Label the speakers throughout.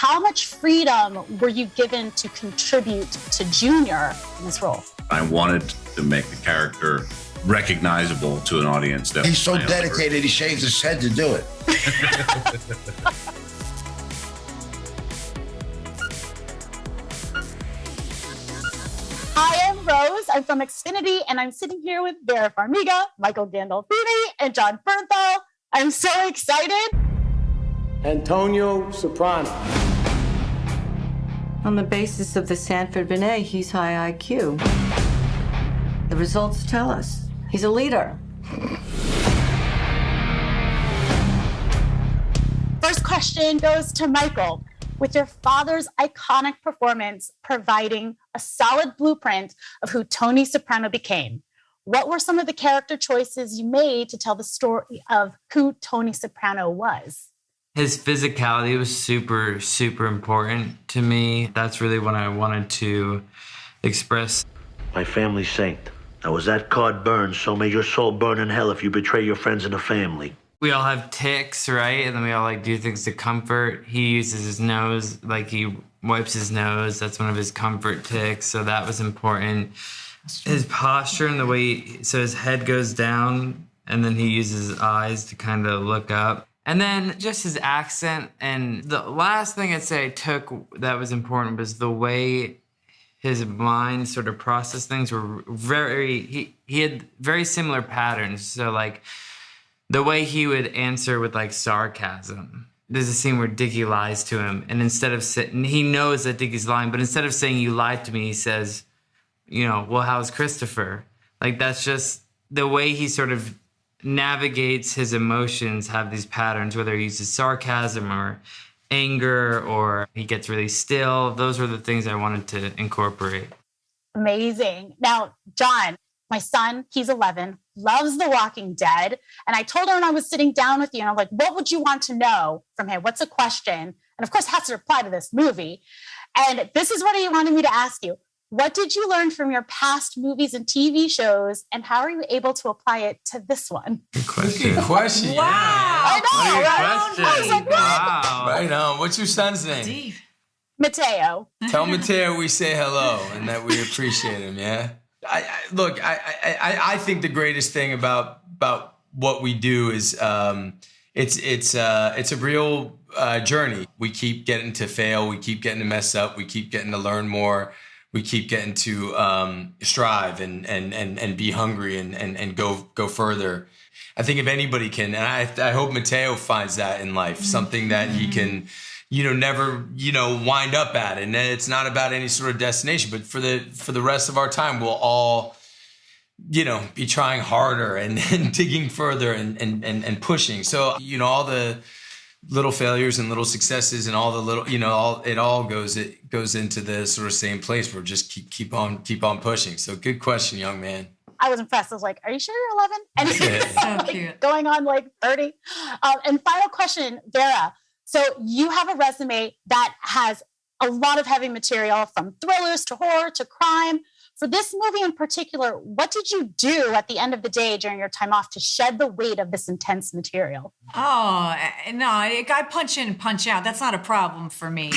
Speaker 1: How much freedom were you given to contribute to Junior in this role?
Speaker 2: I wanted to make the character recognizable to an audience. That
Speaker 3: he's so dedicated, he shaves his head to do it.
Speaker 1: Hi, I'm Rose. I'm from Xfinity, and I'm sitting here with Vera Farmiga, Michael Gandolfini, and John Bernthal. I'm so excited.
Speaker 4: Antonio Soprano.
Speaker 5: On the basis of the Sanford Binet, he's high IQ. The results tell us he's a leader.
Speaker 1: First question goes to Michael. With your father's iconic performance providing a solid blueprint of who Tony Soprano became, what were some of the character choices you made to tell the story of who Tony Soprano was?
Speaker 6: His physicality was super, super important to me. That's really what I wanted to express.
Speaker 7: My family's saint. Now, as that card burns, so may your soul burn in hell if you betray your friends and the family.
Speaker 6: We all have tics, right? And then we all do things to comfort. He uses his nose, he wipes his nose. That's one of his comfort tics. So that was important. His posture and the way, so his head goes down and then he uses his eyes to kind of look up. And then just his accent. And the last thing I'd say I took that was important was the way his mind sort of processed things were he had very similar patterns. So the way he would answer with sarcasm. There's a scene where Dickie lies to him, and instead of he knows that Dickie's lying, but instead of saying "you lied to me," he says, "Well, how's Christopher?" That's just the way he sort of navigates his emotions. Have these patterns, whether he uses sarcasm or anger, or he gets really still. Those were the things I wanted to incorporate.
Speaker 1: Amazing. Now, John, my son, he's 11, loves The Walking Dead. And I told her when I was sitting down with you, and I'm like, what would you want to know from him? What's a question? And of course, it has to reply to this movie. And this is what he wanted me to ask you. What did you learn from your past movies and TV shows, and how are you able to apply it to this one?
Speaker 6: Good question.
Speaker 4: Good question.
Speaker 5: Wow.
Speaker 1: I know, right?
Speaker 6: Question.
Speaker 1: I was like, what?
Speaker 6: Wow.
Speaker 4: Right on. What's your son's name?
Speaker 5: Deep.
Speaker 1: Mateo.
Speaker 4: Tell Mateo we say hello and that we appreciate him, yeah? I think the greatest thing about what we do is it's a real journey. We keep getting to fail. We keep getting to mess up. We keep getting to learn more. We keep getting to strive and be hungry and go further. I think if anybody can, and I hope Mateo finds that in life, something that he can, never, wind up at. And it's not about any sort of destination, but for the rest of our time, we'll all, be trying harder and digging further and pushing. So, all the little failures and little successes and all the little, it all goes into the sort of same place where just keep on pushing. So good question, young man.
Speaker 1: I was impressed. I was like, are you sure you're 11? And
Speaker 5: So cute.
Speaker 1: Going on 30. And final question, Vera. So you have a resume that has a lot of heavy material, from thrillers to horror to crime. For this movie in particular, what did you do at the end of the day during your time off to shed the weight of this intense material?
Speaker 8: Oh, no, I punch in and punch out. That's not a problem for me.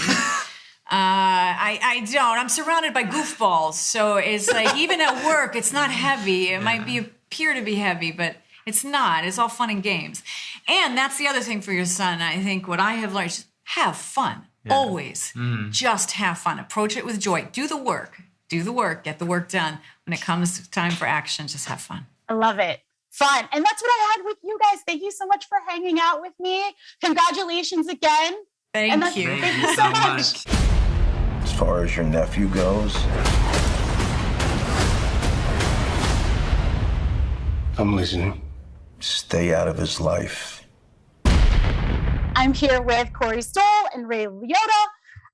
Speaker 8: I don't. I'm surrounded by goofballs. So it's even at work, it's not heavy. It might appear to be heavy, but it's not. It's all fun and games. And that's the other thing for your son. I think what I have learned is have fun. Yeah. Always. Just have fun. Approach it with joy. Do the work. Get the work done. When it comes time for action, just have fun.
Speaker 1: I love it. Fun. And that's what I had with you guys. Thank you so much for hanging out with me. Congratulations again.
Speaker 8: Thank you.
Speaker 1: Thank you so much.
Speaker 3: As far as your nephew goes,
Speaker 4: I'm listening.
Speaker 3: stay out of his life.
Speaker 1: I'm here with Corey Stoll and Ray Liotta.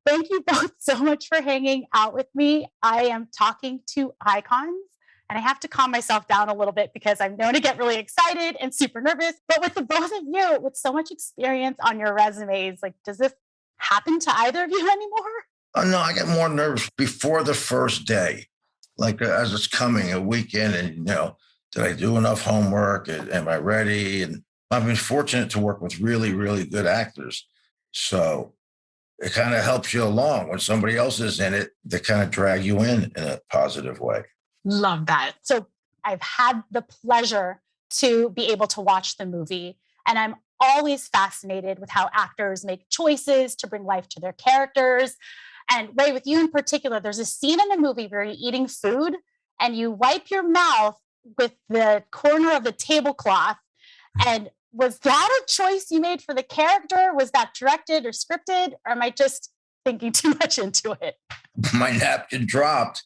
Speaker 1: Thank you both so much for hanging out with me. I am talking to icons, and I have to calm myself down a little bit because I'm known to get really excited and super nervous. But with the both of you, with so much experience on your resumes, does this happen to either of you anymore?
Speaker 3: Oh, no, I get more nervous before the first day, as it's coming a weekend, and, did I do enough homework? Am I ready? And I've been fortunate to work with really, really good actors. So it kind of helps you along. When somebody else is in it, they kind of drag you in a positive way.
Speaker 1: Love that. So I've had the pleasure to be able to watch the movie, and I'm always fascinated with how actors make choices to bring life to their characters. And Ray, with you in particular, there's a scene in the movie where you're eating food and you wipe your mouth with the corner of the tablecloth. And was that a choice you made for the character? Was that directed or scripted? Or am I just thinking too much into it?
Speaker 3: My napkin dropped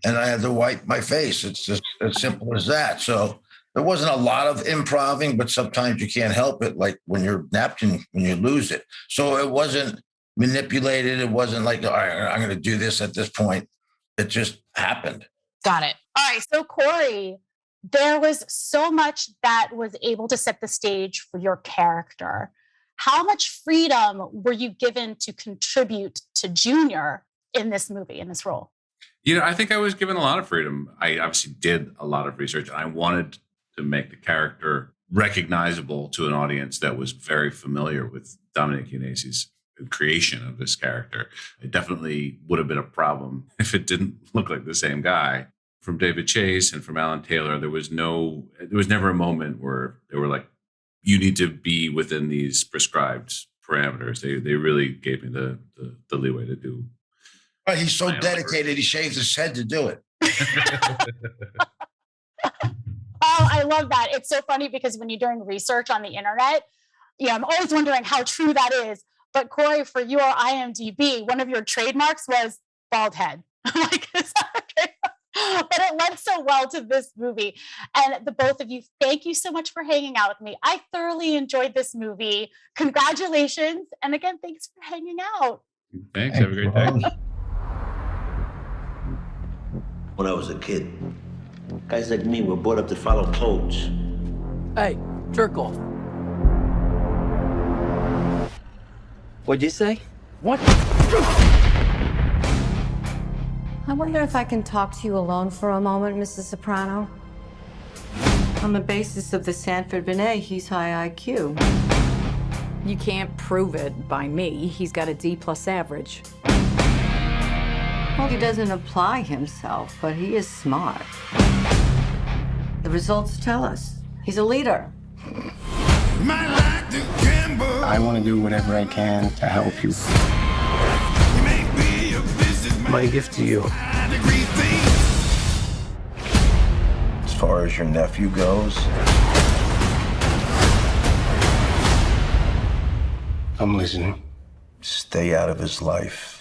Speaker 3: and I had to wipe my face. It's just as simple as that. So there wasn't a lot of improving, but sometimes you can't help it. Like when your napkin, when you lose it. So it wasn't manipulated. It wasn't like, all right, I'm going to do this at this point. It just happened.
Speaker 1: Got it. All right. So Corey, there was so much that was able to set the stage for your character. How much freedom were you given to contribute to Junior in this movie, in this role?
Speaker 2: I think I was given a lot of freedom. I obviously did a lot of research, and I wanted to make the character recognizable to an audience that was very familiar with Dominic Yanesi's creation of this character. It definitely would have been a problem if it didn't look like the same guy. From David Chase and from Alan Taylor, there was never a moment where they were like, you need to be within these prescribed parameters. They really gave me the leeway to do.
Speaker 3: Right, he's so dedicated, he shaves his head to do it.
Speaker 1: Oh, I love that. It's so funny because when you're doing research on the internet, I'm always wondering how true that is. But Corey, for your IMDb, one of your trademarks was bald head. I'm like, is that a trademark? But it led so well to this movie. And the both of you, thank you so much for hanging out with me. I thoroughly enjoyed this movie. Congratulations. And again, thanks for hanging out.
Speaker 2: Thanks. Have a great day.
Speaker 7: When I was a kid, guys like me were brought up to follow codes.
Speaker 9: Hey, jerk off. What'd you say? What?
Speaker 5: I wonder if I can talk to you alone for a moment, Mrs. Soprano. On the basis of the Sanford Binet, he's high IQ.
Speaker 10: You can't prove it by me. He's got a D+ average.
Speaker 5: Well, he doesn't apply himself, but he is smart. The results tell us he's a leader.
Speaker 9: I want to do whatever I can to help you. My gift to you.
Speaker 3: As far as your nephew goes,
Speaker 9: I'm listening.
Speaker 3: stay out of his life.